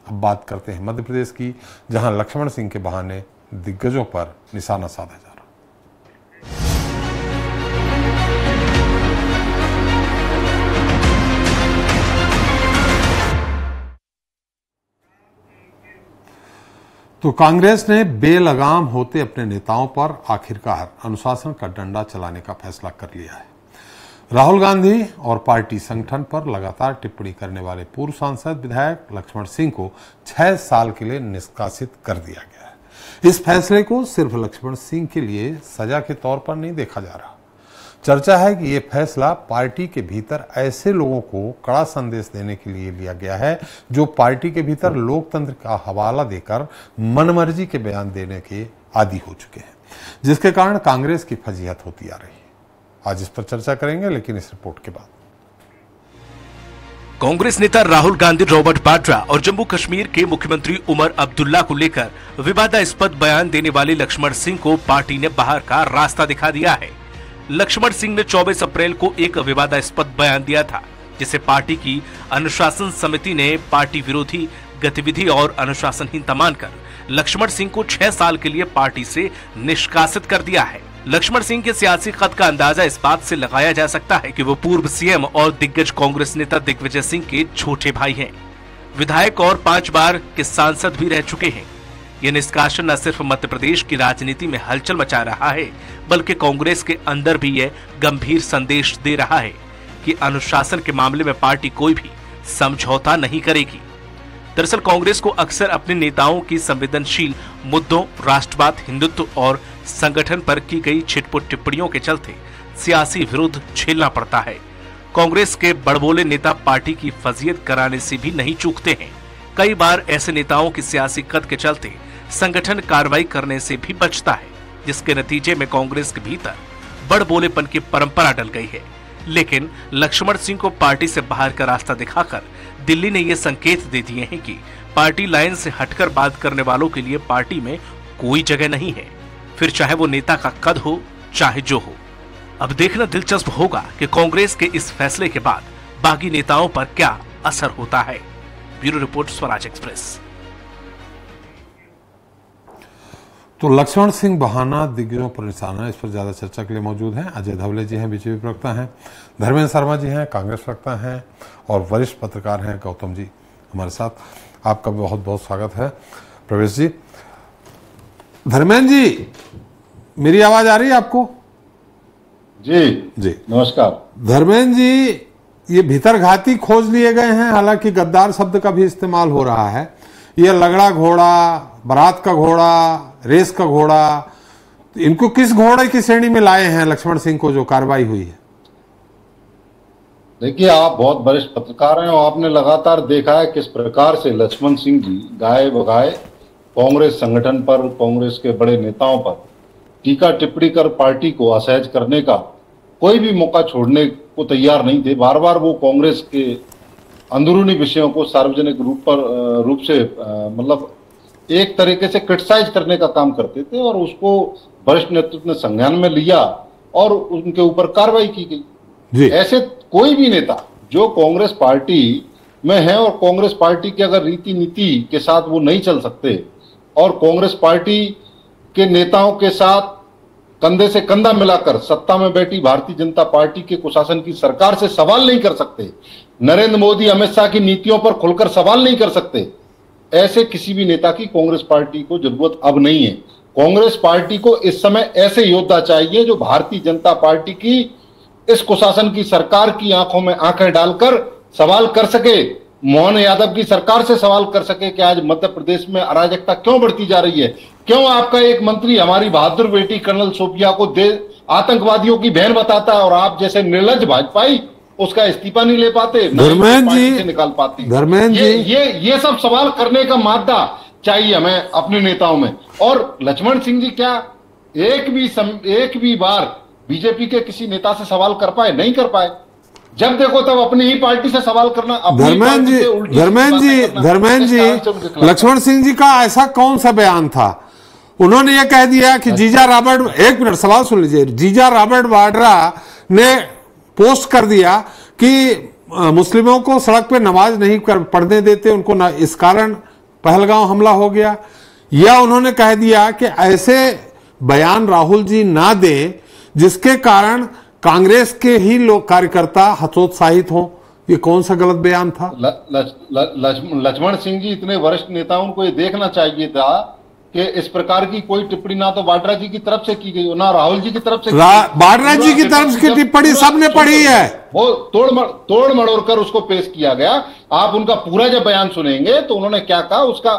अब बात करते हैं मध्य प्रदेश की, जहां लक्ष्मण सिंह के बहाने दिग्गजों पर निशाना साधा जा रहा है। तो कांग्रेस ने बेलगाम होते अपने नेताओं पर आखिरकार अनुशासन का डंडा चलाने का फैसला कर लिया है। राहुल गांधी और पार्टी संगठन पर लगातार टिप्पणी करने वाले पूर्व सांसद विधायक लक्ष्मण सिंह को 6 साल के लिए निष्कासित कर दिया गया है। इस फैसले को सिर्फ लक्ष्मण सिंह के लिए सजा के तौर पर नहीं देखा जा रहा। चर्चा है कि यह फैसला पार्टी के भीतर ऐसे लोगों को कड़ा संदेश देने के लिए लिया गया है जो पार्टी के भीतर लोकतंत्र का हवाला देकर मनमर्जी के बयान देने के आदी हो चुके हैं, जिसके कारण कांग्रेस की फजीहत होती आ रही है। आज इस पर चर्चा करेंगे, लेकिन इस रिपोर्ट के बाद। कांग्रेस नेता राहुल गांधी, रॉबर्ट वाड्रा और जम्मू कश्मीर के मुख्यमंत्री उमर अब्दुल्ला को लेकर विवादास्पद बयान देने वाले लक्ष्मण सिंह को पार्टी ने बाहर का रास्ता दिखा दिया है। लक्ष्मण सिंह ने 24 अप्रैल को एक विवादास्पद बयान दिया था, जिसे पार्टी की अनुशासन समिति ने पार्टी विरोधी गतिविधि और अनुशासनहीनता मानकर लक्ष्मण सिंह को 6 साल के लिए पार्टी से निष्कासित कर दिया है। लक्ष्मण सिंह के सियासी कद का अंदाजा इस बात से लगाया जा सकता है कि वो पूर्व सीएम और दिग्गज कांग्रेस नेता दिग्विजय सिंह के छोटे भाई हैं। विधायक और 5 बार के सांसद भी रह चुके हैं। ये निष्कासन न सिर्फ मध्य प्रदेश की राजनीति में हलचल मचा रहा है, बल्कि कांग्रेस के अंदर भी यह गंभीर संदेश दे रहा है कि अनुशासन के मामले में पार्टी कोई भी समझौता नहीं करेगी। दरअसल कांग्रेस को अक्सर अपने नेताओं की संवेदनशील मुद्दों, राष्ट्रवाद, हिंदुत्व और संगठन पर की गई छिटपुट टिप्पणियों के चलते सियासी विरोध झेलना पड़ता है। कांग्रेस के बड़बोले नेता पार्टी की फजीयत कराने से भी नहीं चूकते हैं। कई बार ऐसे नेताओं की सियासी कद के चलते संगठन कार्रवाई करने से भी बचता है, जिसके नतीजे में कांग्रेस के भीतर बड़बोलेपन की परंपरा डल गई है। लेकिन लक्ष्मण सिंह को पार्टी से बाहर का रास्ता दिखाकर दिल्ली ने ये संकेत दे दिए हैं कि पार्टी लाइन से हटकर बात करने वालों के लिए पार्टी में कोई जगह नहीं है, फिर चाहे वो नेता का कद हो चाहे जो हो। अब देखना दिलचस्प होगा कि कांग्रेस के इस फैसले के बाद बाकी नेताओं पर क्या असर होता है। Bureau report, Swaraj express. तो लक्ष्मण सिंह बहाना दिग्गजों पर निशाना, इस पर ज्यादा चर्चा के लिए मौजूद हैं अजय धवले जी हैं, बीजेपी प्रवक्ता हैं, धर्मेंद्र शर्मा जी हैं, कांग्रेस प्रवक्ता हैं, और वरिष्ठ पत्रकार हैं गौतम जी हमारे साथ। आपका बहुत बहुत स्वागत है प्रवेश जी। धर्मेंद्र जी, मेरी आवाज आ रही है आपको? जी जी नमस्कार। धर्मेंद्र जी, ये भीतरघाती खोज लिए गए हैं, हालांकि गद्दार शब्द का भी इस्तेमाल हो रहा है। ये लगड़ा घोड़ा, बारात का घोड़ा, रेस का घोड़ा, इनको किस घोड़े की श्रेणी में लाए हैं लक्ष्मण सिंह को जो कार्रवाई हुई है? देखिए, आप बहुत वरिष्ठ पत्रकार हैं और आपने लगातार देखा है किस प्रकार से लक्ष्मण सिंह जी गाए बगाए कांग्रेस संगठन पर, कांग्रेस के बड़े नेताओं पर टीका टिप्पणी कर पार्टी को असहज करने का कोई भी मौका छोड़ने को तैयार नहीं थे। बार बार वो कांग्रेस के अंदरूनी विषयों को सार्वजनिक रूप से मतलब एक तरीके से क्रिटिसाइज करने का काम करते थे, और उसको वरिष्ठ नेतृत्व ने संज्ञान में लिया और उनके ऊपर कार्रवाई की गई। ऐसे कोई भी नेता जो कांग्रेस पार्टी में है और कांग्रेस पार्टी की अगर रीति नीति के साथ वो नहीं चल सकते और कांग्रेस पार्टी के नेताओं के साथ कंधे से कंधा मिलाकर सत्ता में बैठी भारतीय जनता पार्टी के कुशासन की सरकार से सवाल नहीं कर सकते, नरेंद्र मोदी, अमित शाह की नीतियों पर खुलकर सवाल नहीं कर सकते, ऐसे किसी भी नेता की कांग्रेस पार्टी को जरूरत अब नहीं है। कांग्रेस पार्टी को इस समय ऐसे योद्धा चाहिए जो भारतीय जनता पार्टी की इस कुशासन की सरकार की आंखों में आंखें डालकर सवाल कर सके, मोहन यादव की सरकार से सवाल कर सके कि आज मध्य प्रदेश में अराजकता क्यों बढ़ती जा रही है, क्यों आपका एक मंत्री हमारी बहादुर बेटी कर्नल सोफिया को आतंकवादियों की बहन बताता है और आप जैसे निर्लज भाजपाई उसका इस्तीफा नहीं ले पाते, धर्मेंद्र जी से निकाल पाते। धर्मेंद्र जी, ये सब सवाल करने का मादा चाहिए हमें अपने नेताओं में। और लक्ष्मण सिंह जी क्या एक भी बार बीजेपी के किसी नेता से सवाल कर पाए? नहीं कर पाए। जब देखो तब अपनी ही पार्टी से सवाल करना। धर्मेंद्र जी, लक्ष्मण सिंह जी का ऐसा कौन सा बयान था? उन्होंने ये कह दिया कि जीजा रॉबर्ट, एक मिनट सवाल सुन लीजिए, जीजा रॉबर्ट वाड्रा ने पोस्ट कर दिया कि मुस्लिमों को सड़क पे नमाज नहीं पढ़ने देते, उनको इस कारण पहलगांव हमला हो गया, या उन्होंने कह दिया कि ऐसे बयान राहुल जी ना दे जिसके कारण कांग्रेस के ही लोग कार्यकर्ता हतोत्साहित हों? ये कौन सा गलत बयान था? लक्ष्मण सिंह जी इतने वरिष्ठ नेताओं को ये देखना चाहिए था कि इस प्रकार की कोई टिप्पणी ना तो वाड्रा जी की तरफ से की गई ना राहुल जी की तरफ से। वाड्रा जी की तरफ की टिप्पणी सबने पढ़ी है, वो तोड़ मड़ोड़ कर उसको पेश किया गया। आप उनका पूरा जब बयान सुनेंगे तो उन्होंने क्या कहा उसका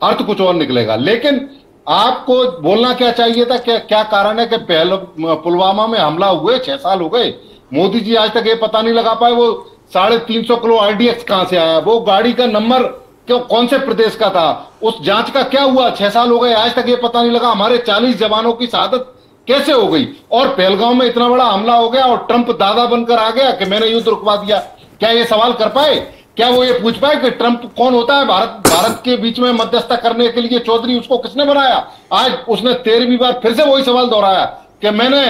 अर्थ कुछ और निकलेगा। लेकिन आपको बोलना क्या चाहिए था, क्या कारण है कि पहले पुलवामा में हमला हुए 6 साल हो गए, मोदी जी आज तक ये पता नहीं लगा पाए वो 350 किलो आरडीएक्स कहां से आया, वो गाड़ी का नंबर क्यों कौन से प्रदेश का था, उस जांच का क्या हुआ। 6 साल हो गए आज तक ये पता नहीं लगा। हमारे 40 जवानों की शहादत कैसे हो गई, और पहलगांव में इतना बड़ा हमला हो गया और ट्रंप दादा बनकर आ गया कि मैंने युद्ध रुकवा दिया। क्या ये सवाल कर पाए? क्या वो ये पूछ पाए कि ट्रंप कौन होता है? भारत के बीच में मध्यस्थता करने के लिए चौधरी उसको किसने बनाया? आज उसने 13वीं बार फिर से वही सवाल दोहराया कि मैंने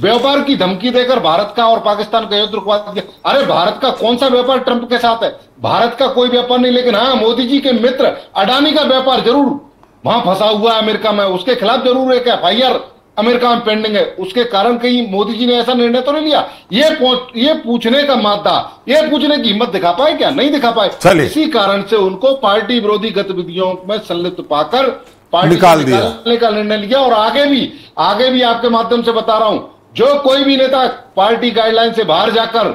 व्यापार की धमकी देकर भारत का और पाकिस्तान का युद्ध रुकवा दिया। अरे भारत का कौन सा व्यापार ट्रंप के साथ है? भारत का कोई व्यापार नहीं, लेकिन हाँ मोदी जी के मित्र अडानी का व्यापार जरूर वहां फंसा हुआ है अमेरिका में, उसके खिलाफ जरूर एक एफआईआर अमेरिका में पेंडिंग है। उसके कारण कहीं मोदी जी ने ऐसा निर्णय तो नहीं लिया? ये पूछने का मादा, ये पूछने की हिम्मत दिखा पाए क्या? नहीं दिखा पाए। इसी कारण से उनको पार्टी विरोधी गतिविधियों में संलिप्त पाकर पार्टी निकालने का निर्णय लिया। और आगे भी आपके माध्यम से बता रहा हूं, जो कोई भी नेता पार्टी गाइडलाइन से बाहर जाकर,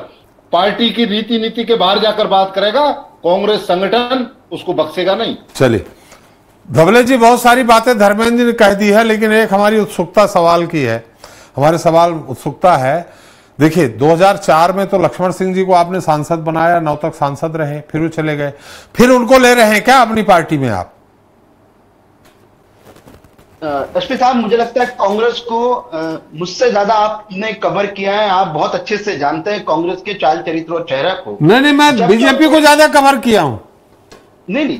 पार्टी की रीति नीति के बाहर जाकर बात करेगा, कांग्रेस संगठन उसको बख्शेगा नहीं। चलिए धवले जी, बहुत सारी बातें धर्मेंद्र जी ने कह दी है, लेकिन एक हमारी उत्सुकता सवाल की है। हमारे सवाल उत्सुकता है, देखिए 2004 में तो लक्ष्मण सिंह जी को आपने सांसद बनाया, 9 तक सांसद रहे, फिर वो चले गए, फिर उनको ले रहे हैं क्या अपनी पार्टी में आप? एसपी साहब, मुझे लगता है कांग्रेस को मुझसे ज्यादा आपने कवर किया है, आप बहुत अच्छे से जानते हैं कांग्रेस के चाल चरित्र और चेहरा को। नहीं, मैं बीजेपी को ज्यादा कवर किया हूं। नहीं,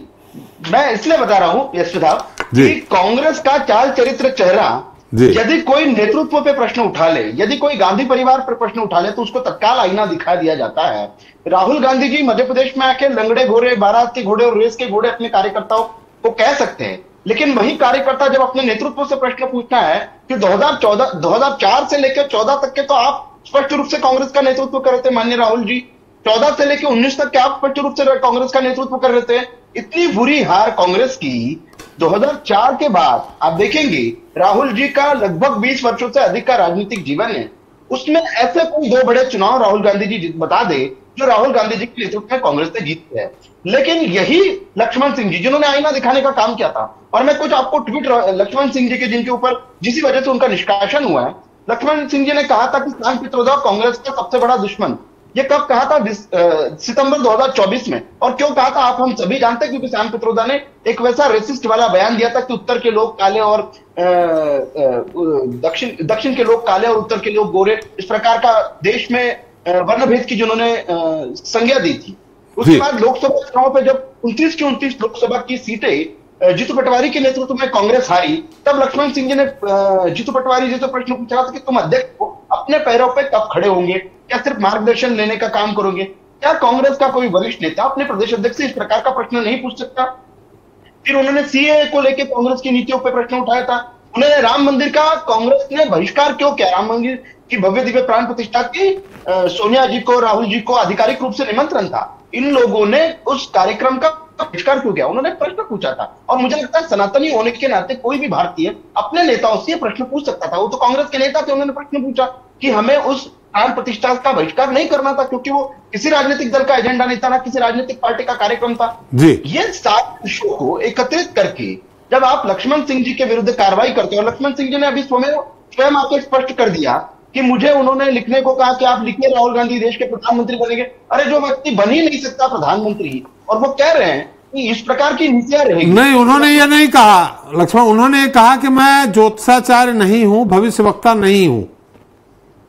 मैं इसलिए बता रहा हूं एसपी साहब कि कांग्रेस का चाल चरित्र चेहरा, यदि कोई नेतृत्व पे प्रश्न उठा ले, यदि कोई गांधी परिवार पर प्रश्न उठा ले, तो उसको तत्काल आईना दिखा दिया जाता है। राहुल गांधी जी मध्य प्रदेश में आके लंगड़े घोड़े, बारात के घोड़े और रेस के घोड़े अपने कार्यकर्ताओं को कह सकते हैं, लेकिन वही कार्यकर्ता जब अपने नेतृत्व से प्रश्न पूछना है कि 2004 से लेकर 14 तक के तो आप स्पष्ट रूप से कांग्रेस का नेतृत्व कर रहे थे माननीय राहुल जी, 14 से लेकर 19 तक के आप स्पष्ट रूप से कांग्रेस का नेतृत्व कर रहे थे। इतनी बुरी हार कांग्रेस की 2004 के बाद आप देखेंगे राहुल जी का लगभग 20 वर्षों से अधिक का राजनीतिक जीवन है, उसमें ऐसे कोई 2 बड़े चुनाव राहुल गांधी जी बता दे जो राहुल गांधी जी के नेतृत्व में कांग्रेस ने जीती है। लेकिन यही लक्ष्मण सिंह जी जिन्होंने आईना दिखाने का काम किया था, और मैं कुछ आपको ट्वीट लक्ष्मण सिंह जी के जिनके ऊपर जिसी वजह से उनका निष्कासन हुआ है, लक्ष्मण सिंह जी ने कहा था कि सांग पित्रोदा कांग्रेस का सबसे बड़ा दुश्मन। ये कब कहा था? सितंबर 2024 में। और क्यों कहा था आप हम सभी जानते हैं, क्योंकि सांग पित्रोदा ने एक वैसा रेसिस्ट वाला बयान दिया था कि उत्तर के लोग काले और दक्षिण के लोग काले और उत्तर के लोग गोरे, इस प्रकार का देश में वर्णभेद की जिन्होंने संज्ञा दी थी। उसके बाद लोकसभा चुनाव पे जब 29 की 29 लोकसभा की सीटें जीतू पटवारी के नेतृत्व में कांग्रेस हारी, तब लक्ष्मण सिंह जी ने जीतू पटवारी जी से प्रश्न पूछा था कि तुम अध्यक्ष को अपने पैरों पे कब खड़े होंगे, क्या सिर्फ मार्गदर्शन लेने का काम करोगे? क्या कांग्रेस का कोई वरिष्ठ नेता अपने प्रदेश अध्यक्ष से इस प्रकार का प्रश्न नहीं पूछ सकता? फिर उन्होंने सीएए को लेकर कांग्रेस की नीतियों पर प्रश्न उठाया था। उन्होंने राम मंदिर का कांग्रेस ने बहिष्कार क्यों किया? राम मंदिर की भव्य दिव्य प्राण प्रतिष्ठा की सोनिया जी को, राहुल जी को आधिकारिक रूप से निमंत्रण था, इन लोगों ने उस कार्यक्रम का बहिष्कार क्यों किया? उन्होंने प्रश्न पूछा था। और मुझे लगता है सनातनी होने के नाते कोई भी भारतीय अपने नेताओं से प्रश्न पूछ सकता था। वो तो कांग्रेस के नेता थे, उन्होंने प्रश्न पूछा कि हमें उस प्राण प्रतिष्ठा का बहिष्कार नहीं करना था, क्योंकि वो किसी राजनीतिक दल का एजेंडा नहीं था, ना किसी राजनीतिक पार्टी का कार्यक्रम था। ये सारे विषयों को एकत्रित करके जब आप लक्ष्मण सिंह जी के विरुद्ध कार्रवाई करते हो, लक्ष्मण सिंह जी ने अभी स्वयं आपको स्पष्ट कर दिया कि मुझे उन्होंने लिखने को कहा कि आप लिखिए राहुल गांधी देश के प्रधानमंत्री बनेंगे। अरे जो व्यक्ति बन ही नहीं सकता प्रधानमंत्री, और वो कह रहे हैं कि इस प्रकार की नीतियां रहेगी। नहीं, उन्होंने ये नहीं कहा लक्ष्मण, उन्होंने कहा कि मैं ज्योतिषाचार्य नहीं हूं, भविष्यवक्ता नहीं हूं।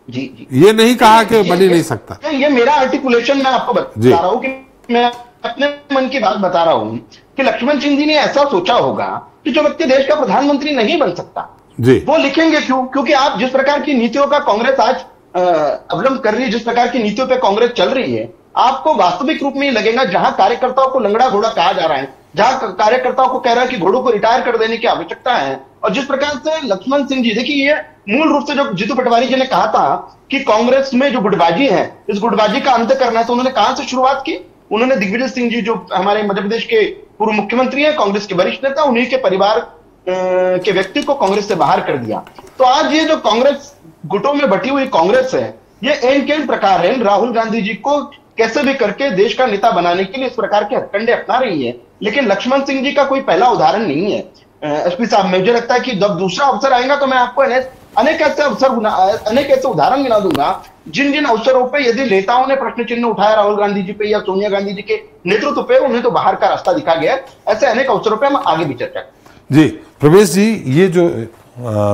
जी, ये नहीं कहा कि बन ही नहीं सकता। ये मेरा आर्टिकुलेशन मैं आपको बता रहा हूं कि मैं अपने मन की बात बता रहा हूं कि लक्ष्मण सिंह जी ने ऐसा सोचा होगा कि जो व्यक्ति देश का प्रधानमंत्री नहीं बन सकता वो लिखेंगे क्यों? क्योंकि आप जिस प्रकार की नीतियों का कांग्रेस आज अवलंबन कर रही है, जिस प्रकार की नीतियों पे कांग्रेस चल रही है, आपको वास्तविक रूप में लगेगा जहां कार्यकर्ताओं को लंगड़ा घोड़ा कहा जा रहा है, जहां कार्यकर्ताओं को कह रहा है कि घोड़ों को रिटायर कर देने की आवश्यकता है। और जिस प्रकार से लक्ष्मण सिंह जी, देखिए ये मूल रूप से जो जीतू पटवारी जी ने कहा था कि कांग्रेस में जो गुटबाजी है, इस गुटबाजी का अंत करना है, तो उन्होंने कहां से शुरुआत की? उन्होंने दिग्विजय सिंह जी, जो हमारे मध्य प्रदेश के पूर्व मुख्यमंत्री हैं, कांग्रेस के वरिष्ठ नेता, उन्हीं के परिवार के व्यक्ति को कांग्रेस से बाहर कर दिया। तो आज ये जो कांग्रेस गुटों में बटी हुई कांग्रेस है, ये एन के प्रकार है राहुल गांधी जी को कैसे भी करके देश का नेता बनाने के लिए इस प्रकार के हथकंडे अपना रही है। लेकिन लक्ष्मण सिंह जी का कोई पहला उदाहरण नहीं है। एसपी साहब, मुझे लगता है कि जब दूसरा अवसर आएगा तो मैं आपको अनेक ऐसे उदाहरण गिना दूंगा जिन जिन अवसरों पे यदि नेताओं ने प्रश्न चिन्ह उठाया राहुल गांधी जी पे या सोनिया गांधी जी के नेतृत्व पे, उन्हें तो बाहर का रास्ता दिखा गया। ऐसे अनेक अवसरों पे हम आगे भी चर्चा करें। जी प्रवेश जी, ये जो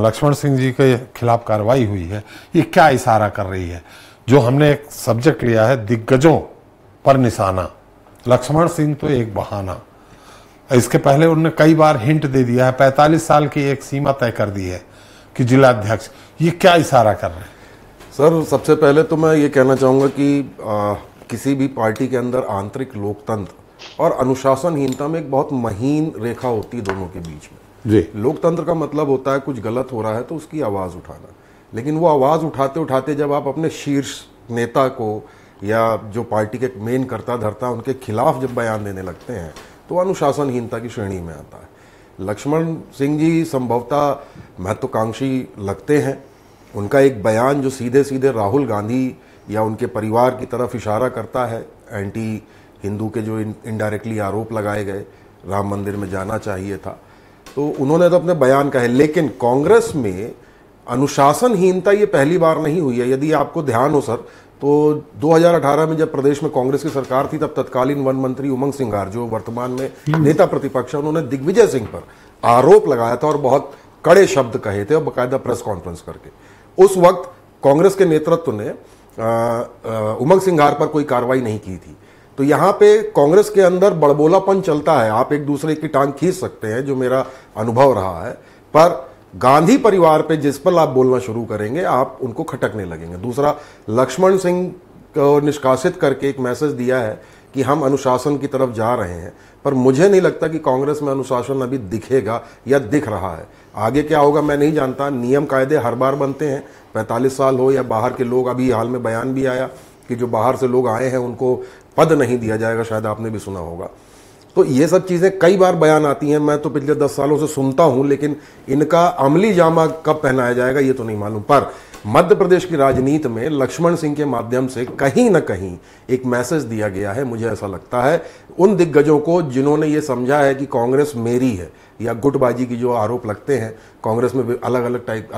लक्ष्मण सिंह जी के खिलाफ कार्रवाई हुई है, ये क्या इशारा कर रही है? जो हमने एक सब्जेक्ट लिया है दिग्गजों पर निशाना, लक्ष्मण सिंह तो एक बहाना। इसके पहले उन्होंने कई बार हिंट दे दिया है, 45 साल की एक सीमा तय कर दी है कि जिला अध्यक्ष। ये क्या इशारा कर रहे हैं? सर, सबसे पहले तो मैं ये कहना चाहूँगा कि किसी भी पार्टी के अंदर आंतरिक लोकतंत्र और अनुशासनहीनता में एक बहुत महीन रेखा होती है दोनों के बीच में। जी, लोकतंत्र का मतलब होता है कुछ गलत हो रहा है तो उसकी आवाज़ उठाना, लेकिन वो आवाज़ उठाते उठाते जब आप अपने शीर्ष नेता को या जो पार्टी के मेन करता धरता उनके खिलाफ जब बयान देने लगते हैं तो अनुशासनहीनता की श्रेणी में आता है। लक्ष्मण सिंह जी संभवतः महत्वाकांक्षी लगते हैं। उनका एक बयान जो सीधे सीधे राहुल गांधी या उनके परिवार की तरफ इशारा करता है, एंटी हिंदू के जो इनडायरेक्टली आरोप लगाए गए, राम मंदिर में जाना चाहिए था, तो उन्होंने तो अपने बयान कहे। लेकिन कांग्रेस में अनुशासनहीनता ये पहली बार नहीं हुई है। यदि आपको ध्यान हो सर, तो 2018 में जब प्रदेश में कांग्रेस की सरकार थी, तब तत्कालीन वन मंत्री उमंग सिंघार, जो वर्तमान में नेता प्रतिपक्ष है, उन्होंने दिग्विजय सिंह पर आरोप लगाया था और बहुत कड़े शब्द कहे थे और बाकायदा प्रेस कॉन्फ्रेंस करके। उस वक्त कांग्रेस के नेतृत्व ने उमंग सिंघार पर कोई कार्रवाई नहीं की थी। तो यहाँ पे कांग्रेस के अंदर बड़बोलापन चलता है, आप एक दूसरे की टांग खींच सकते हैं, जो मेरा अनुभव रहा है, पर गांधी परिवार पे जिस पर आप बोलना शुरू करेंगे आप उनको खटकने लगेंगे। दूसरा, लक्ष्मण सिंह को निष्कासित करके एक मैसेज दिया है कि हम अनुशासन की तरफ जा रहे हैं, पर मुझे नहीं लगता कि कांग्रेस में अनुशासन अभी दिखेगा या दिख रहा है। आगे क्या होगा मैं नहीं जानता। नियम कायदे हर बार बनते हैं, 45 साल हो या बाहर के लोग। अभी हाल में बयान भी आया कि जो बाहर से लोग आए हैं उनको पद नहीं दिया जाएगा, शायद आपने भी सुना होगा। तो ये सब चीज़ें कई बार बयान आती हैं, मैं तो पिछले 10 सालों से सुनता हूं, लेकिन इनका अमली जामा कब पहनाया जाएगा ये तो नहीं मालूम। पर मध्य प्रदेश की राजनीति में लक्ष्मण सिंह के माध्यम से कहीं ना कहीं एक मैसेज दिया गया है, मुझे ऐसा लगता है, उन दिग्गजों को जिन्होंने ये समझा है कि कांग्रेस मेरी है, या गुटबाजी की जो आरोप लगते हैं कांग्रेस में अलग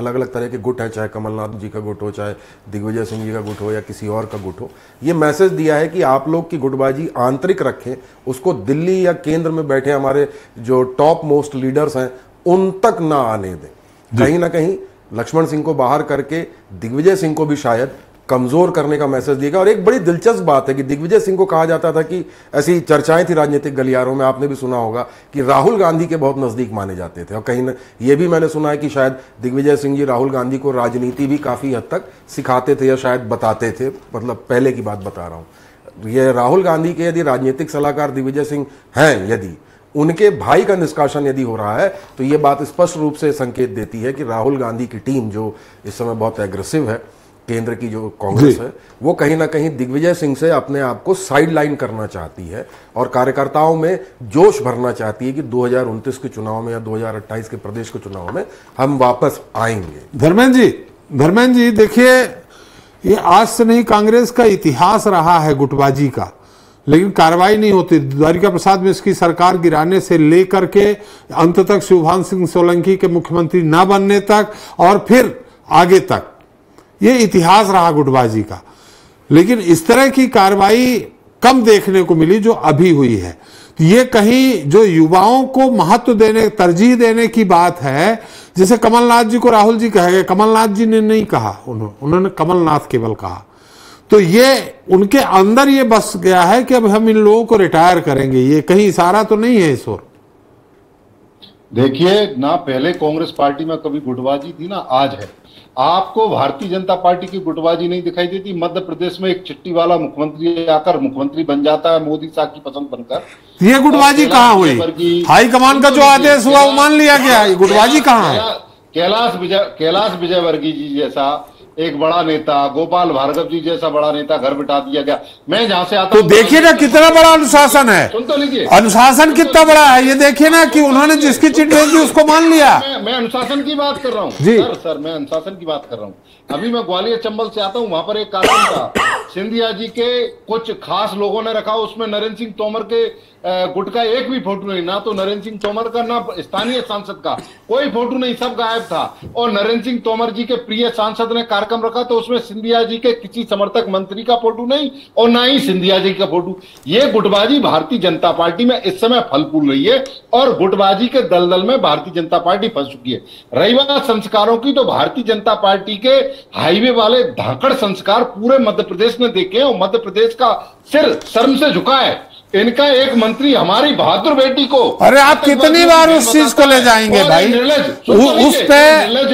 अलग तरह के गुट हैं, चाहे कमलनाथ जी का गुट हो, चाहे दिग्विजय सिंह जी का गुट हो या किसी और का गुट हो। ये मैसेज दिया है कि आप लोग की गुटबाजी आंतरिक रखें, उसको दिल्ली या केंद्र में बैठे हमारे जो टॉप मोस्ट लीडर्स हैं उन तक ना आने दें। कहीं ना कहीं लक्ष्मण सिंह को बाहर करके दिग्विजय सिंह को भी शायद कमजोर करने का मैसेज दिएगा। और एक बड़ी दिलचस्प बात है कि दिग्विजय सिंह को कहा जाता था कि ऐसी चर्चाएं थी राजनीतिक गलियारों में, आपने भी सुना होगा, कि राहुल गांधी के बहुत नजदीक माने जाते थे। और कहीं न ये भी मैंने सुना है कि शायद दिग्विजय सिंह जी राहुल गांधी को राजनीति भी काफी हद तक सिखाते थे या शायद बताते थे, मतलब पहले की बात बता रहा हूं। ये राहुल गांधी के यदि राजनीतिक सलाहकार दिग्विजय सिंह हैं, यदि उनके भाई का निष्कासन यदि हो रहा है, तो ये बात स्पष्ट रूप से संकेत देती है कि राहुल गांधी की टीम जो इस समय बहुत एग्रेसिव है, केंद्र की जो कांग्रेस है, वो कहीं ना कहीं दिग्विजय सिंह से अपने आप को साइडलाइन करना चाहती है और कार्यकर्ताओं में जोश भरना चाहती है कि 2029 के चुनाव में या 2028 के प्रदेश के चुनाव में हम वापस आएंगे। धर्मेंद्र जी देखिए, ये आज से नहीं कांग्रेस का इतिहास रहा है गुटबाजी का, लेकिन कार्रवाई नहीं होती। द्वारिका प्रसाद मिश्र की सरकार गिराने से लेकर के अंत तक शिवभान सिंह सोलंकी के मुख्यमंत्री न बनने तक और फिर आगे तक ये इतिहास रहा गुटबाजी का। लेकिन इस तरह की कार्रवाई कम देखने को मिली जो अभी हुई है। तो ये कहीं जो युवाओं को महत्व देने, तरजीह देने की बात है। जैसे कमलनाथ जी को राहुल जी कहे गए, कमलनाथ जी ने नहीं कहा, उन्होंने कमलनाथ केवल कहा। तो ये उनके अंदर ये बस गया है कि अब हम इन लोगों को रिटायर करेंगे। ये कहीं इशारा तो नहीं है इस ओर? देखिए ना, पहले कांग्रेस पार्टी में कभी गुटबाजी थी ना आज है। आपको भारतीय जनता पार्टी की गुटबाजी नहीं दिखाई देती? मध्य प्रदेश में एक चिट्ठी वाला मुख्यमंत्री आकर मुख्यमंत्री बन जाता है मोदी साहब की पसंद बनकर। ये गुटबाजी कहाँ हुई? हाईकमान का जो आदेश हुआ वो मान लिया गया, ये गुटबाजी कहाँ है? कैलाश विजयवर्गीय जी जैसा एक बड़ा नेता, गोपाल भार्गव जी जैसा बड़ा नेता घर बिठा दिया गया। मैं जहां से आता तो देखिए ना कितना बड़ा अनुशासन है। सुन तो लीजिए, अनुशासन कितना बड़ा है ये देखिए ना, कि उन्होंने जिसकी चिट्ठी भेजी उसको मान लिया। मैं अनुशासन की बात कर रहा हूँ जी सर, मैं अनुशासन की बात कर रहा हूँ। अभी मैं ग्वालियर चंबल से आता हूँ, वहां पर एक कार्यक्रम था, सिंधिया जी के कुछ खास लोगों ने रखा, उसमें नरेंद्र सिंह तोमर के गुट का एक भी फोटो नहीं, ना तो नरेंद्र सिंह तोमर का ना स्थानीय सांसद का कोई फोटो नहीं, सब गायब था। और नरेंद्र सिंह तोमर जी के प्रिय सांसद ने कार्यक्रम रखा तो उसमें सिंधिया जी के किसी समर्थक मंत्री का फोटो नहीं और ना ही सिंधिया जी का फोटो। ये गुटबाजी भारतीय जनता पार्टी में इस समय फल फूल रही है और गुटबाजी के दलदल में भारतीय जनता पार्टी फंस चुकी है। रही बात संस्कारों की, तो भारतीय जनता पार्टी के हाईवे वाले धाकड़ संस्कार पूरे मध्य प्रदेश ने देखे और मध्य प्रदेश का सिर शर्म से झुका है। इनका एक मंत्री हमारी बहादुर बेटी को, अरे आप कितनी बार उस चीज को ले जाएंगे भाई?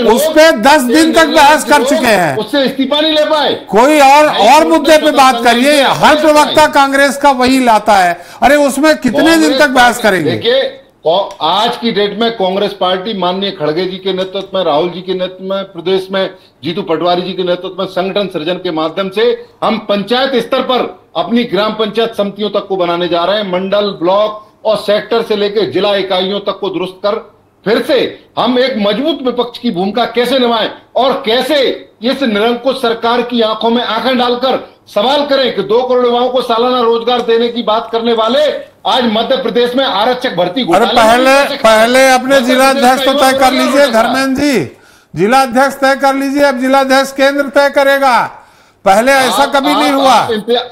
उस पे 10 दिन तक बहस कर चुके हैं, उससे इस्तीफा नहीं ले पाए। कोई और मुद्दे पे बात करिए। हर प्रवक्ता कांग्रेस का वही लाता है। अरे उसमें कितने दिन तक बहस करेंगे? देखिए आज की डेट में कांग्रेस पार्टी माननीय खड़गे जी के नेतृत्व में, राहुल जी के नेतृत्व में, प्रदेश में जीतू पटवारी जी के नेतृत्व में संगठन सृजन के माध्यम से हम पंचायत स्तर पर अपनी ग्राम पंचायत समितियों तक को बनाने जा रहे हैं। मंडल, ब्लॉक और सेक्टर से लेकर जिला इकाइयों तक को दुरुस्त कर फिर से हम एक मजबूत विपक्ष की भूमिका कैसे निभाएं और कैसे इस निरंकुश सरकार की आंखों में आंखें डालकर सवाल करें कि 2 करोड़ युवाओं को सालाना रोजगार देने की बात करने वाले आज मध्य प्रदेश में आरक्षक भर्ती घोटाले। पहले अपने जिलाध्यक्ष तो तय कर लीजिए धर्मेंद्र जी, जिलाध्यक्ष तय कर लीजिए, अब जिलाध्यक्ष केंद्र तय करेगा। पहले ऐसा कभी नहीं हुआ।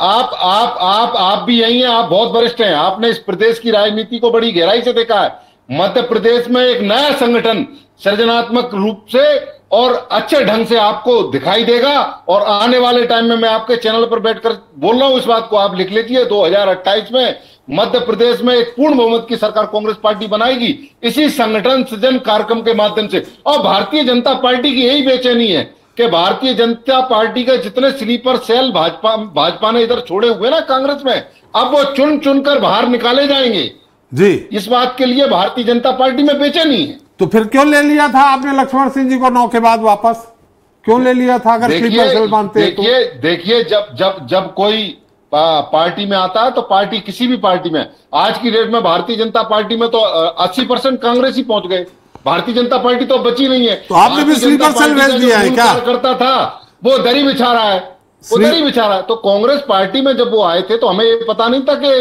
आप भी यही हैं, आप बहुत वरिष्ठ हैं, आपने इस प्रदेश की राजनीति को बड़ी गहराई से देखा है। मध्य प्रदेश में एक नया संगठन सृजनात्मक रूप से और अच्छे ढंग से आपको दिखाई देगा और आने वाले टाइम में मैं आपके चैनल पर बैठकर बोल रहा हूं, इस बात को आप लिख लीजिए। 2028 में मध्य प्रदेश में एक पूर्ण बहुमत की सरकार कांग्रेस पार्टी बनाएगी इसी संगठन सृजन कार्यक्रम के माध्यम से। और भारतीय जनता पार्टी की यही बेचैनी है कि भारतीय जनता पार्टी के जितने स्लीपर सेल भाजपा ने इधर छोड़े हुए ना कांग्रेस में, अब वो चुन चुनकर बाहर निकाले जाएंगे जी। इस बात के लिए भारतीय जनता पार्टी में बेचैनी है। तो फिर क्यों ले लिया था आपने लक्ष्मण सिंह जी को 9 के बाद वापस? क्यों ले लिया था अगर स्लीपर सेल मानते? देखिए जब कोई पार्टी में आता है तो पार्टी किसी भी पार्टी में, आज की डेट में भारतीय जनता पार्टी में तो 80% कांग्रेस ही पहुंच गए, भारतीय जनता पार्टी तो बची नहीं है। तो आपने भी स्लीपर सेल भेज दिया है क्या? करता था वो दरी बिछा रहा है, वो दरी बिछा रहा है। तो कांग्रेस पार्टी में जब वो आए थे तो हमें ये पता नहीं था कि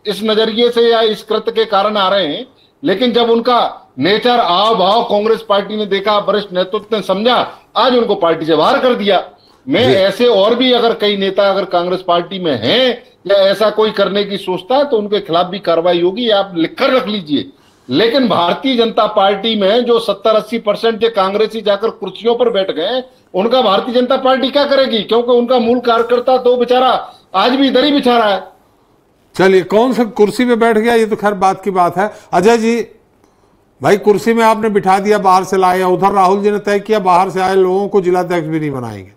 इस नजरिए से या इस कृत्य के कारण आ रहे हैं, लेकिन जब उनका नेचर आव भाव कांग्रेस पार्टी ने देखा, वरिष्ठ नेतृत्व ने समझा, आज उनको पार्टी से बाहर कर दिया। मैं ऐसे और भी अगर कई नेता अगर कांग्रेस पार्टी में हैं या ऐसा कोई करने की सोचता है तो उनके खिलाफ भी कार्रवाई होगी, आप लिखकर रख लीजिए। लेकिन भारतीय जनता पार्टी में जो 70-80% जो कांग्रेसी जाकर कुर्सियों पर बैठ गए, उनका भारतीय जनता पार्टी क्या करेगी? क्योंकि उनका मूल कार्यकर्ता तो बेचारा आज भी दरी बिछा रहा है। चलिए कौन सा कुर्सी पे बैठ गया ये तो खैर बात की बात है। अजय जी भाई, कुर्सी में आपने बिठा दिया, बाहर से लाया, उधर राहुल जी ने तय किया बाहर से आए लोगों को जिलाध्यक्ष भी नहीं बनाएंगे।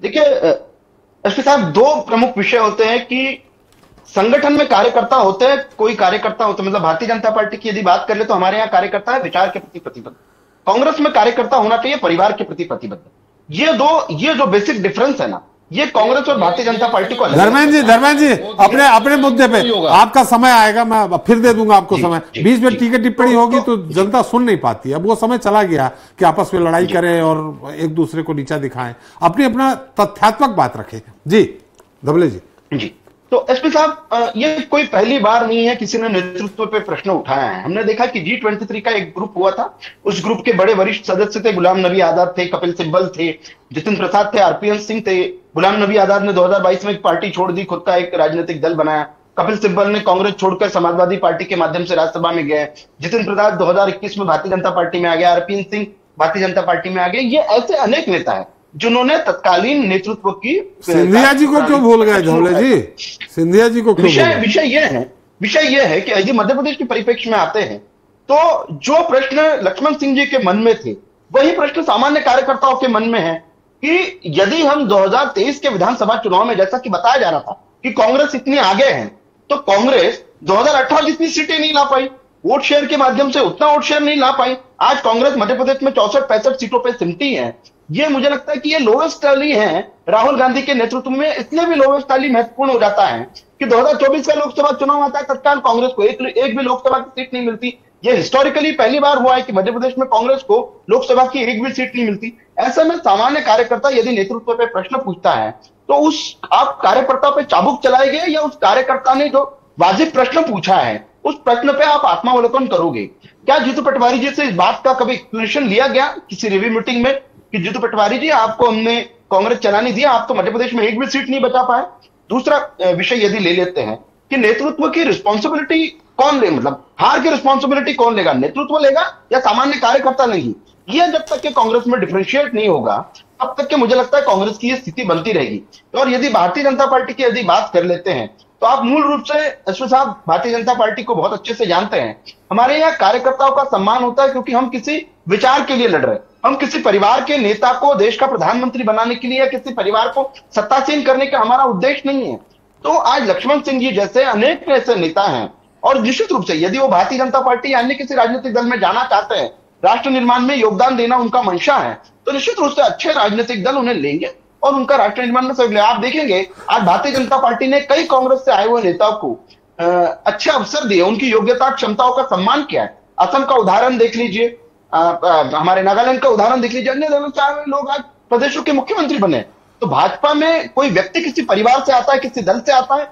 देखिए एसपी साहब, 2 प्रमुख विषय होते हैं कि संगठन में कार्यकर्ता होते हैं, कोई कार्यकर्ता होते हैं, मतलब भारतीय जनता पार्टी की यदि बात कर ले तो हमारे यहाँ कार्यकर्ता है विचार के प्रति प्रतिबद्ध। कांग्रेस में कार्यकर्ता होना चाहिए परिवार के प्रति प्रतिबद्ध। ये जो बेसिक डिफरेंस है ना, ये कांग्रेस और भारतीय जनता पार्टी को। धर्मेंद्र जी अपने मुद्दे पे आपका समय आएगा, मैं फिर दे दूंगा आपको समय। बीच में टीका टिप्पणी होगी तो जनता सुन नहीं पाती। अब वो समय चला गया कि आपस में लड़ाई करें और एक दूसरे को नीचा दिखाएं। अपना तथ्यात्मक बात रखें। जी धबले जी। तो एसपी साहब, ये कोई पहली बार नहीं है किसी ने नेतृत्व पे प्रश्न उठाया है। हमने देखा कि G23 का एक ग्रुप हुआ था, उस ग्रुप के बड़े वरिष्ठ सदस्य थे, गुलाम नबी आजाद थे, कपिल सिब्बल थे, जितिन प्रसाद थे, RPN सिंह थे। गुलाम नबी आजाद ने 2022 में एक पार्टी छोड़ दी, खुद का एक राजनीतिक दल बनाया। कपिल सिब्बल ने कांग्रेस छोड़कर समाजवादी पार्टी के माध्यम से राज्यसभा में गए। जितिन प्रसाद 2021 में भारतीय जनता पार्टी में आ गया। RPN सिंह भारतीय जनता पार्टी में आ गए। ये ऐसे अनेक नेता है जिन्होंने तत्कालीन नेतृत्व की। सिंधिया जी को क्यों भूल गए धौले जी? सिंधिया जी को विषय ये है विषय यह है कि यदि मध्य प्रदेश के परिप्रेक्ष्य में आते हैं तो जो प्रश्न लक्ष्मण सिंह जी के मन में थे वही प्रश्न सामान्य कार्यकर्ताओं के मन में है कि यदि हम 2023 के विधानसभा चुनाव में, जैसा कि बताया जा रहा था कि कांग्रेस इतनी आगे है, तो कांग्रेस 2018 जितनी सीटें नहीं ला पाई, वोट शेयर के माध्यम से उतना वोट शेयर नहीं ला पाई। आज कांग्रेस मध्य प्रदेश में 64-65 सीटों पर सिमटी है। ये मुझे लगता है कि ये लोवेस्ट टैली है राहुल गांधी के नेतृत्व में। इसलिए भी लोवेस्ट टैली महत्वपूर्ण हो जाता है कि 2024 का लोकसभा चुनाव आता है, तत्काल कांग्रेस को एक भी लोकसभा की सीट नहीं मिलती। ये हिस्टोरिकली पहली बार हुआ है कि मध्य प्रदेश में कांग्रेस को लोकसभा की एक भी सीट नहीं मिलती। ऐसे में सामान्य कार्यकर्ता यदि नेतृत्व पे प्रश्न पूछता है तो उस आप कार्यकर्ता पे चाबुक चलाएंगे या उस कार्यकर्ता ने जो वाजिब प्रश्न पूछा है उस प्रश्न पे आप आत्मावलोकन करोगे? क्या जीतू पटवारी जी से इस बात का कभी एक्सप्लेनेशन लिया गया किसी रिव्यू मीटिंग में कि जीतू पटवारी जी, आपको हमने कांग्रेस चलाने दिया, आप तो मध्य प्रदेश में एक भी सीट नहीं बचा पाए? दूसरा विषय यदि ले लेते हैं कि नेतृत्व की रिस्पॉन्सिबिलिटी कौन ले, मतलब हार की रिस्पॉन्सिबिलिटी कौन लेगा, नेतृत्व लेगा या सामान्य कार्यकर्ता लेगी? यह जब तक कि कांग्रेस में डिफरेंशिएट नहीं होगा तब तक कि मुझे लगता है कांग्रेस की यह स्थिति बनती रहेगी। और यदि भारतीय जनता पार्टी की यदि बात कर लेते हैं तो आप मूल रूप से अश्विन साहब भारतीय जनता पार्टी को बहुत अच्छे से जानते हैं। हमारे यहाँ कार्यकर्ताओं का सम्मान होता है क्योंकि हम किसी विचार के लिए लड़ रहे हैं। हम किसी परिवार के नेता को देश का प्रधानमंत्री बनाने के लिए या किसी परिवार को सत्तासीन करने का हमारा उद्देश्य नहीं है। तो आज लक्ष्मण सिंह जी जैसे अनेक ऐसे नेता हैं और निश्चित रूप से यदि वो भारतीय जनता पार्टी या अन्य किसी राजनीतिक दल में जाना चाहते हैं, राष्ट्र निर्माण में योगदान देना उनका मंशा है, तो निश्चित रूप से अच्छे राजनीतिक दल उन्हें लेंगे और उनका राष्ट्र निर्माण में सहयोग। आप देखेंगे आज भारतीय जनता पार्टी ने कई कांग्रेस से आए हुए नेताओं को अच्छे अवसर दिए, उनकी योग्यता क्षमताओं का सम्मान किया है। असम का उदाहरण देख लीजिए, हमारे नागालैंड का उदाहरण देख लीजिए, अन्य दलों से आए हुए लोग आज प्रदेशों के मुख्यमंत्री बने। तो भाजपा में कोई व्यक्ति किसी परिवार से आता है, किसी दल से आता है,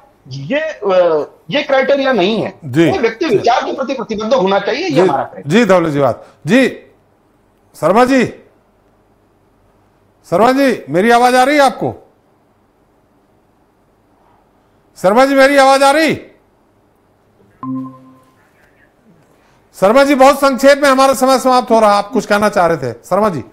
ये क्राइटेरिया नहीं है। कोई व्यक्ति विचार के प्रति प्रतिबद्ध होना चाहिए, ये हमारा क्राइटेरिया। जी धौले जी, बात जी। शर्मा जी मेरी आवाज आ रही है आपको? शर्मा जी मेरी आवाज आ रही? शर्मा जी बहुत संक्षेप में, हमारा समय समाप्त हो रहा, आप कुछ कहना चाह रहे थे शर्मा जी।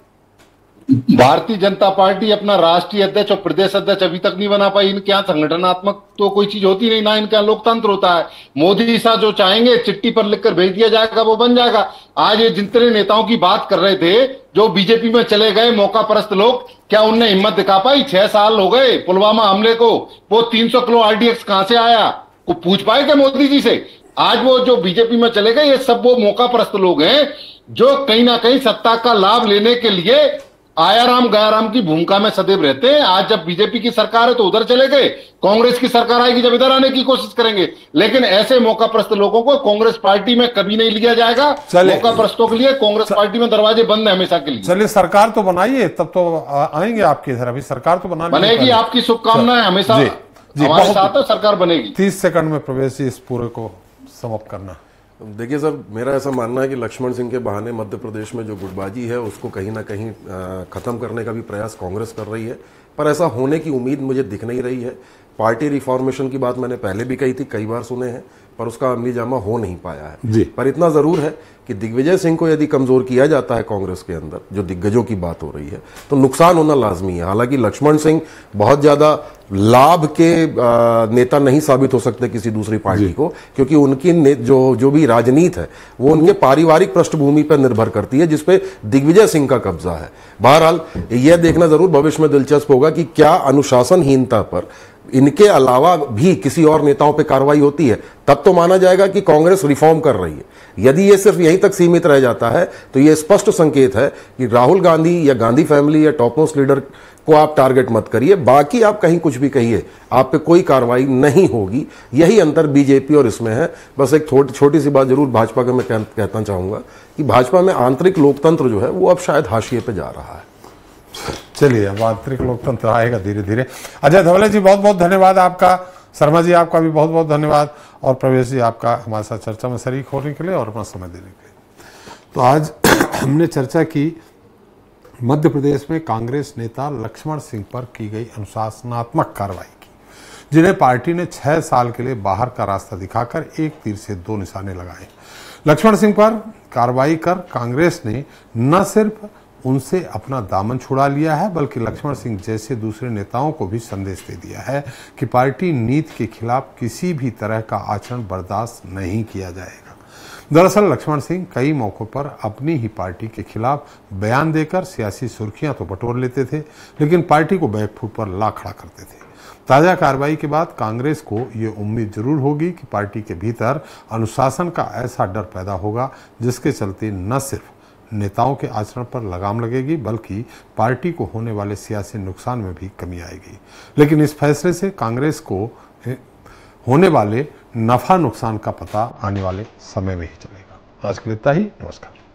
भारतीय जनता पार्टी अपना राष्ट्रीय अध्यक्ष और प्रदेश अध्यक्ष अभी तक नहीं बना पाई। इनके यहाँ संगठनात्मक तो कोई चीज होती नहीं, ना इनके यहाँ लोकतंत्र होता है। मोदी शाह जो चाहेंगे चिट्ठी पर लिखकर भेज दिया जाएगा, वो बन जाएगा। आज ये जितने नेताओं की बात कर रहे थे जो बीजेपी में चले गए मौका परस्त लोग, क्या उनने हिम्मत दिखा पाई? 6 साल हो गए पुलवामा हमले को, वो 300 किलो RDX कहां से आया? को पूछ पाए क्या मोदी जी से? आज वो जो बीजेपी में चले गए ये सब वो मौका परस्त लोग हैं जो कहीं ना कहीं सत्ता का लाभ लेने के लिए आयाराम गयाराम की भूमिका में सदैव रहते हैं। आज जब बीजेपी की सरकार है तो उधर चले गए, कांग्रेस की सरकार आएगी जब इधर आने की कोशिश करेंगे। लेकिन ऐसे मौका परस्त लोगों को कांग्रेस पार्टी में कभी नहीं लिया जाएगा। मौका परस्तों के लिए कांग्रेस पार्टी में दरवाजे बंद है हमेशा के लिए। चलिए सरकार तो बनाइए, तब तो आएंगे आपके इधर। अभी सरकार तो बनेगी, आपकी शुभकामनाएं हमेशा हमारे साथ है, सरकार बनेगी। 30 सेकंड में प्रवेश जी इस पूरे को समाप्त करना। देखिए सर, मेरा ऐसा मानना है कि लक्ष्मण सिंह के बहाने मध्य प्रदेश में जो गुटबाजी है उसको कहीं ना कहीं खत्म करने का भी प्रयास कांग्रेस कर रही है, पर ऐसा होने की उम्मीद मुझे दिख नहीं रही है। पार्टी रिफॉर्मेशन की बात मैंने पहले भी कही थी, कई बार सुने हैं, पर उसका अमली जामा हो नहीं पाया है। पर इतना जरूर है कि दिग्विजय सिंह को यदि कमजोर किया जाता है कांग्रेस के अंदर, जो दिग्गजों की बात हो रही है, तो नुकसान होना लाजमी है। हालांकि लक्ष्मण सिंह बहुत ज्यादा लाभ के नेता नहीं साबित हो सकते किसी दूसरी पार्टी को, क्योंकि उनकी जो भी राजनीति है वो उनके पारिवारिक पृष्ठभूमि पर निर्भर करती है, जिसपे दिग्विजय सिंह का कब्जा है। बहरहाल यह देखना जरूर भविष्य में दिलचस्प होगा कि क्या अनुशासनहीनता पर इनके अलावा भी किसी और नेताओं पे कार्रवाई होती है, तब तो माना जाएगा कि कांग्रेस रिफॉर्म कर रही है। यदि ये सिर्फ यहीं तक सीमित रह जाता है तो ये स्पष्ट संकेत है कि राहुल गांधी या गांधी फैमिली या टॉप मोस्ट लीडर को आप टारगेट मत करिए, बाकी आप कहीं कुछ भी कहिए, आप पे कोई कार्रवाई नहीं होगी। यही अंतर बीजेपी और इसमें है। बस एक छोटी सी बात जरूर भाजपा का मैं कहना चाहूंगा कि भाजपा में आंतरिक लोकतंत्र जो है वो अब शायद हाशिए पे जा रहा है। चलिए अब आंतरिक लोकतंत्र आएगा धीरे धीरे। अजय धवले जी बहुत बहुत धन्यवाद आपका, शर्मा जी आपका भी बहुत बहुत धन्यवाद, और प्रवेश जी आपका हमारे साथ चर्चा में शरीक होने के लिए और अपना समय देने के लिए। तो आज हमने चर्चा की मध्य प्रदेश में कांग्रेस नेता लक्ष्मण सिंह पर की गई अनुशासनात्मक कार्रवाई की, जिन्हें पार्टी ने 6 साल के लिए बाहर का रास्ता दिखाकर एक तीर से 2 निशाने लगाए। लक्ष्मण सिंह पर कार्रवाई कर कांग्रेस ने न सिर्फ उनसे अपना दामन छुड़ा लिया है, बल्कि लक्ष्मण सिंह जैसे दूसरे नेताओं को भी संदेश दे दिया है कि पार्टी नीति के खिलाफ किसी भी तरह का आचरण बर्दाश्त नहीं किया जाएगा। दरअसल लक्ष्मण सिंह कई मौकों पर अपनी ही पार्टी के खिलाफ बयान देकर सियासी सुर्खियां तो बटोर लेते थे, लेकिन पार्टी को बैकफुट पर ला खड़ा करते थे। ताजा कार्रवाई के बाद कांग्रेस को ये उम्मीद जरूर होगी कि पार्टी के भीतर अनुशासन का ऐसा डर पैदा होगा जिसके चलते न सिर्फ नेताओं के आचरण पर लगाम लगेगी, बल्कि पार्टी को होने वाले सियासी नुकसान में भी कमी आएगी। लेकिन इस फैसले से कांग्रेस को होने वाले नफा नुकसान का पता आने वाले समय में ही चलेगा। आज के लिए इतना ही। नमस्कार।